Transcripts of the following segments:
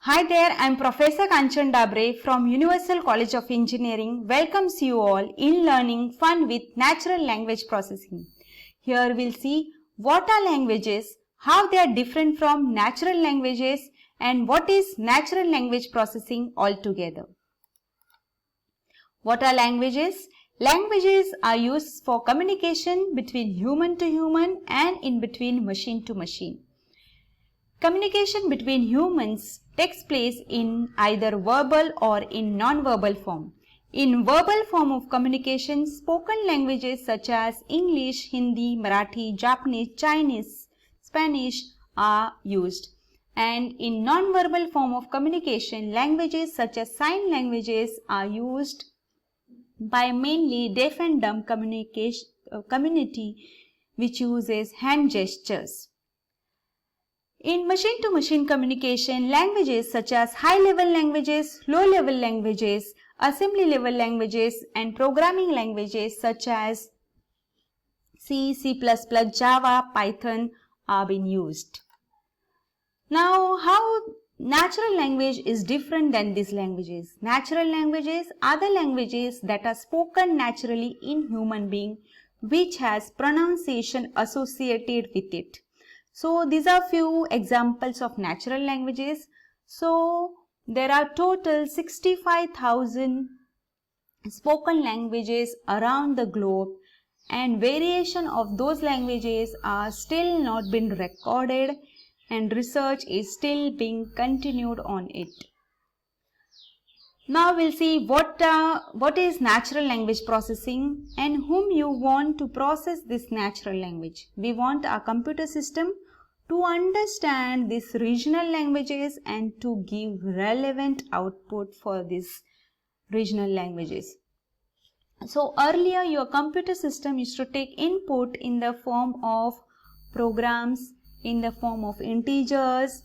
Hi there, I am Professor Kanchan Dabre from Universal College of Engineering welcomes you all in learning fun with natural language processing. Here we'll see what are languages, how they are different from natural languages and what is natural language processing altogether. What are languages? Languages are used for communication between human to human and in between machine to machine. Communication between humans takes place in either verbal or in non-verbal form. In verbal form of communication, spoken languages such as English, Hindi, Marathi, Japanese, Chinese, Spanish are used. And in non-verbal form of communication, languages such as sign languages are used by mainly deaf and dumb community which uses hand gestures. In machine-to-machine communication, languages such as high-level languages, low-level languages, assembly-level languages and programming languages such as C, C++, Java, Python are being used. Now, how natural language is different than these languages? Natural languages are the languages that are spoken naturally in human being which has pronunciation associated with it. So these are few examples of natural languages. So there are total 65,000 spoken languages around the globe and variation of those languages are still not been recorded and research is still being continued on it. Now we'll see what is natural language processing and whom you want to process this natural language. We want our computer system to understand these regional languages and to give relevant output for these regional languages. So earlier your computer system used to take input in the form of programs, in the form of integers,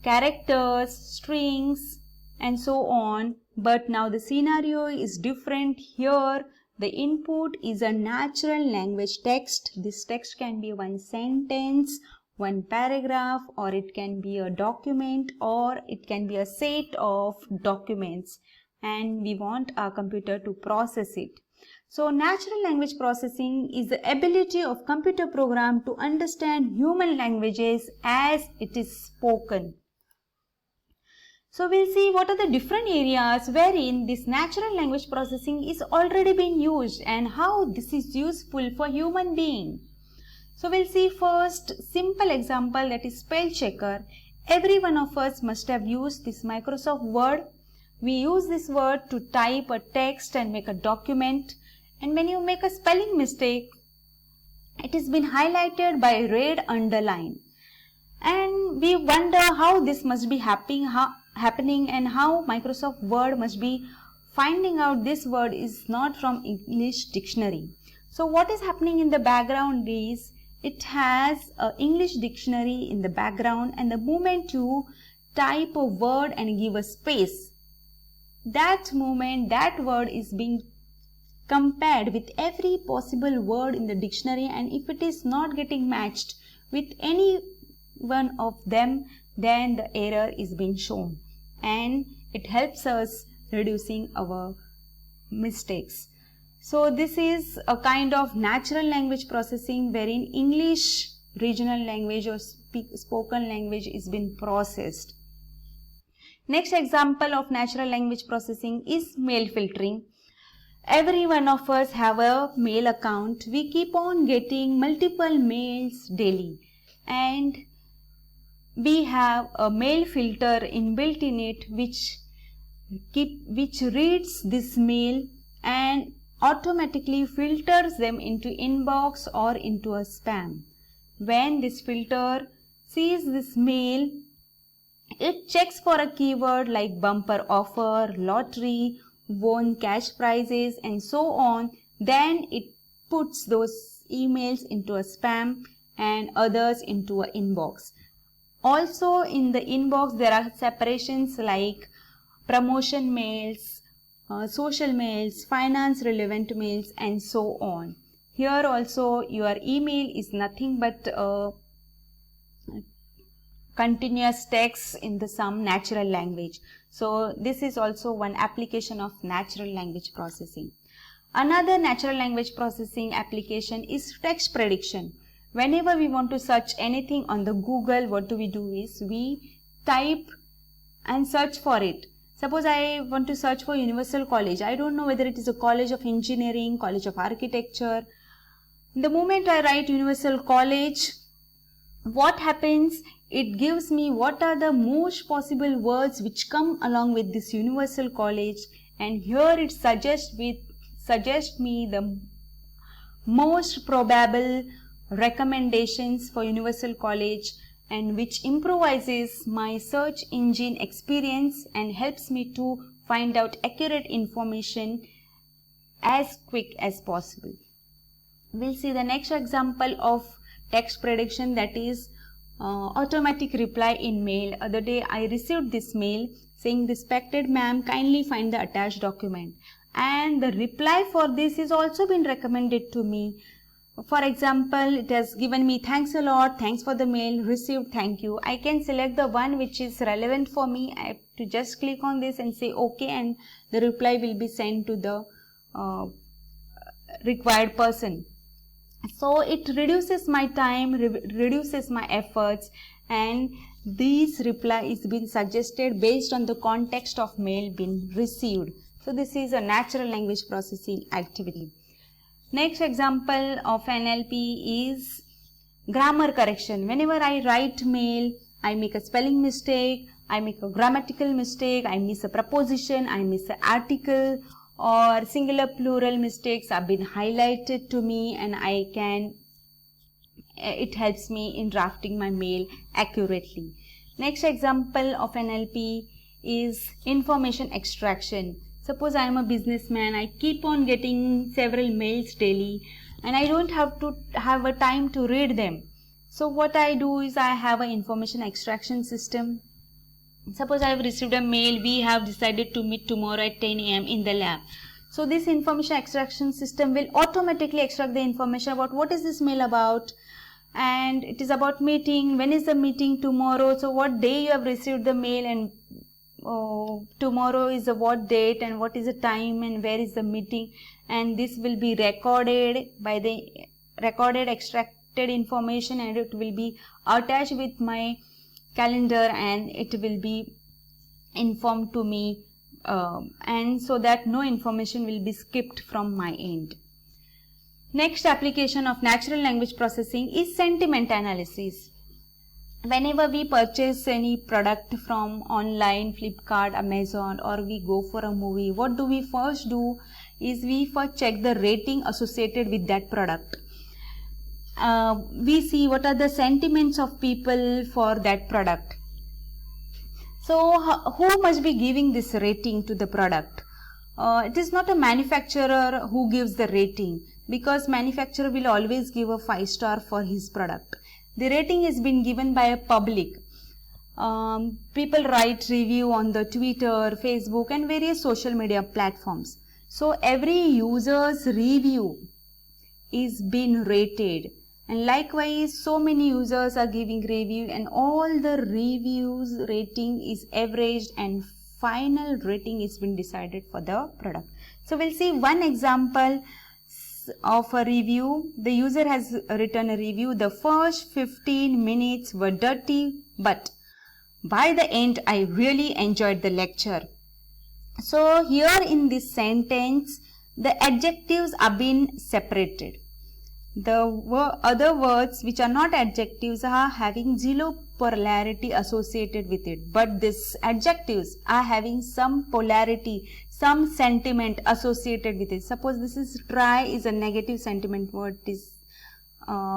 characters, strings and so on. But now the scenario is different. Here the input is a natural language text. This text can be one sentence, one paragraph, or it can be a document, or it can be a set of documents, and we want our computer to process it. So natural language processing is the ability of computer program to understand human languages as it is spoken. So we'll see what are the different areas wherein this natural language processing is already being used and how this is useful for human being. So we'll see first simple example, that is spell checker. Every one of us must have used this Microsoft Word. We use this word to type a text and make a document, and when you make a spelling mistake, it has been highlighted by red underline. And we wonder how this must be happening and how Microsoft Word must be finding out this word is not from English dictionary. So what is happening in the background is it has an English dictionary in the background, and the moment you type a word and give a space, that moment that word is being compared with every possible word in the dictionary, and if it is not getting matched with any one of them, then the error is being shown, and it helps us reducing our mistakes. So this is a kind of natural language processing wherein English regional language or spoken language is being processed. Next example of natural language processing is mail filtering. Every one of us have a mail account. We keep on getting multiple mails daily, and we have a mail filter inbuilt in it which reads this mail and automatically filters them into inbox or into a spam. When this filter sees this mail, it checks for a keyword like bumper offer, lottery, won cash prizes and so on. Then it puts those emails into a spam and others into an inbox. Also in the inbox there are separations like promotion mails, social mails, finance relevant mails and so on. Here also your email is nothing but continuous text in the some natural language. So this is also one application of natural language processing. Another natural language processing application is text prediction. Whenever we want to search anything on the Google, what do? Is we type and search for it. Suppose I want to search for Universal College. I don't know whether it is a College of Engineering, College of Architecture. The moment I write Universal College, what happens? It gives me what are the most possible words which come along with this Universal College, and here it suggests me the most probable recommendations for Universal College, and which improvises my search engine experience and helps me to find out accurate information as quick as possible. We'll see the next example of text prediction, that is automatic reply in mail. Other day I received this mail saying, "Respected ma'am, kindly find the attached document," and the reply for this is also been recommended to me. For example, it has given me, "Thanks a lot, thanks for the mail received, thank you." I can select the one which is relevant for me. I have to just click on this and say OK, and the reply will be sent to the required person. So it reduces my time, reduces my efforts, and this reply is being suggested based on the context of mail being received. So this is a natural language processing activity. Next example of NLP is grammar correction. Whenever I write mail, I make a spelling mistake, I make a grammatical mistake, I miss a preposition, I miss an article, or singular plural mistakes have been highlighted to me, and it helps me in drafting my mail accurately. Next example of NLP is information extraction. Suppose I am a businessman, I keep on getting several mails daily and I don't have a time to read them. So what I do is I have an information extraction system. Suppose I have received a mail, "We have decided to meet tomorrow at 10 a.m. in the lab." So this information extraction system will automatically extract the information about what is this mail about, and it is about meeting, when is the meeting, tomorrow, so what day you have received the mail, and tomorrow is the what date, and what is the time, and where is the meeting, and this will be recorded by the extracted information, and it will be attached with my calendar, and it will be informed to me, and so that no information will be skipped from my end. Next application of natural language processing is sentiment analysis. Whenever we purchase any product from online, Flipkart, Amazon, or we go for a movie, what do we first do is we first check the rating associated with that product. We see what are the sentiments of people for that product. So who must be giving this rating to the product? It is not a manufacturer who gives the rating, because manufacturer will always give a 5-star for his product. The rating has been given by a public. People write review on the Twitter, Facebook, and various social media platforms. So every user's review is being rated, and likewise so many users are giving review, and all the reviews rating is averaged, and final rating is been decided for the product. So we'll see one example of a review. The user has written a review: "The first 15 minutes were dirty, but by the end I really enjoyed the lecture." So here in this sentence, the adjectives are being separated. The other words which are not adjectives are having zero polarity associated with it, but these adjectives are having some polarity, some sentiment associated with it. Suppose this is try is a negative sentiment word, is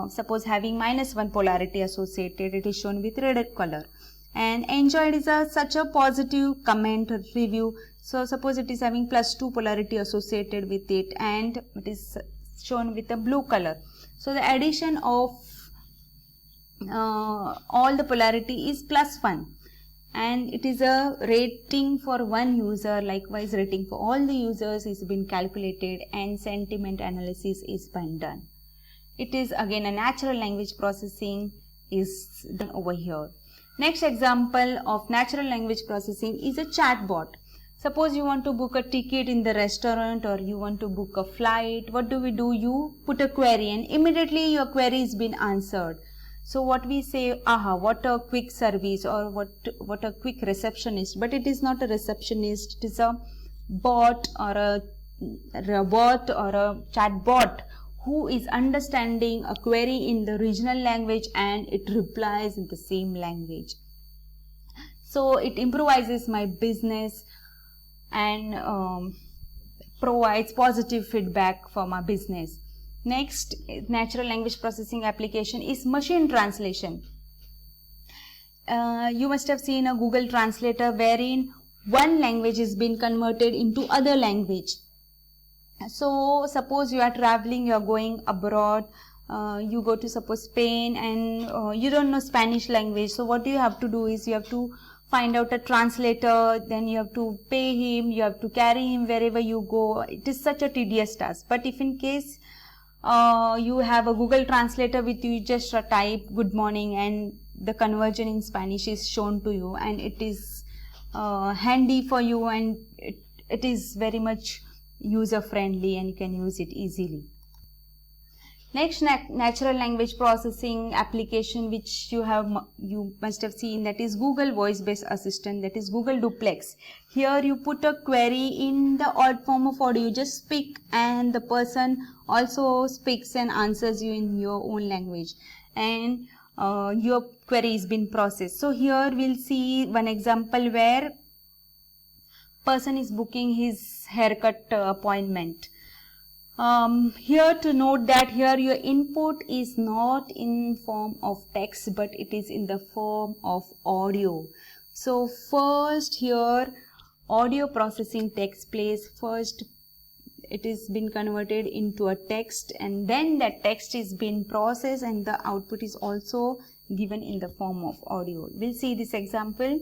suppose having -1 polarity associated, it is shown with red color. And enjoyed is such a positive comment review, so suppose it is having +2 polarity associated with it, and it is shown with a blue color. So the addition of all the polarity is +1, and it is a rating for one user. Likewise, rating for all the users is been calculated, and sentiment analysis is been done. It is again a natural language processing is done over here. Next example of natural language processing is a chatbot. Suppose you want to book a ticket in the restaurant or you want to book a flight. What do? You put a query and immediately your query is been answered. So what we say, aha, what a quick service, or what a quick receptionist. But it is not a receptionist, it is a bot or a robot or a chatbot who is understanding a query in the regional language and it replies in the same language. So it improvises my business and provides positive feedback for my business. Next natural language processing application is machine translation. You must have seen a Google Translator wherein one language is being converted into other language. So suppose you are traveling, you are going abroad, you go to suppose Spain and you don't know Spanish language. So what you have to do is you have to find out a translator, then you have to pay him, you have to carry him wherever you go. It is such a tedious task. But if in case you have a Google Translator with you, just type good morning and the conversion in Spanish is shown to you, and it is handy for you, and it is very much user friendly and you can use it easily. Next natural language processing application which you must have seen, that is Google Voice Based Assistant, that is Google Duplex. Here you put a query in the odd form of audio, you just speak and the person also speaks and answers you in your own language, and your query is been processed. So here we'll see one example where person is booking his haircut appointment. Here to note that here your input is not in form of text but it is in the form of audio. So first here audio processing takes place. First it is been converted into a text and then that text is been processed and the output is also given in the form of audio. We'll see this example.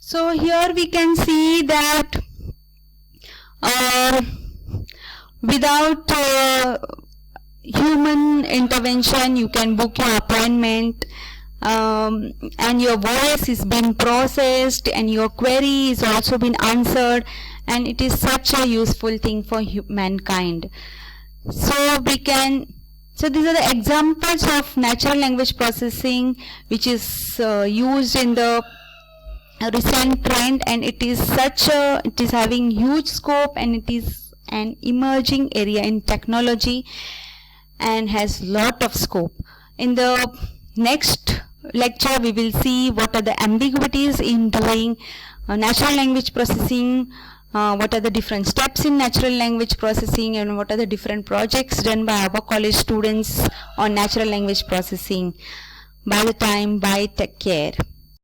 So here we can see that without human intervention you can book your appointment, and your voice is being processed and your query is also been answered, and it is such a useful thing for mankind. So these are the examples of natural language processing which is used in the recent trend, and it is having huge scope and it is an emerging area in technology and has lot of scope. In the next lecture we will see what are the ambiguities in doing natural language processing, what are the different steps in natural language processing, and what are the different projects done by our college students on natural language processing. By the time, bye, take care.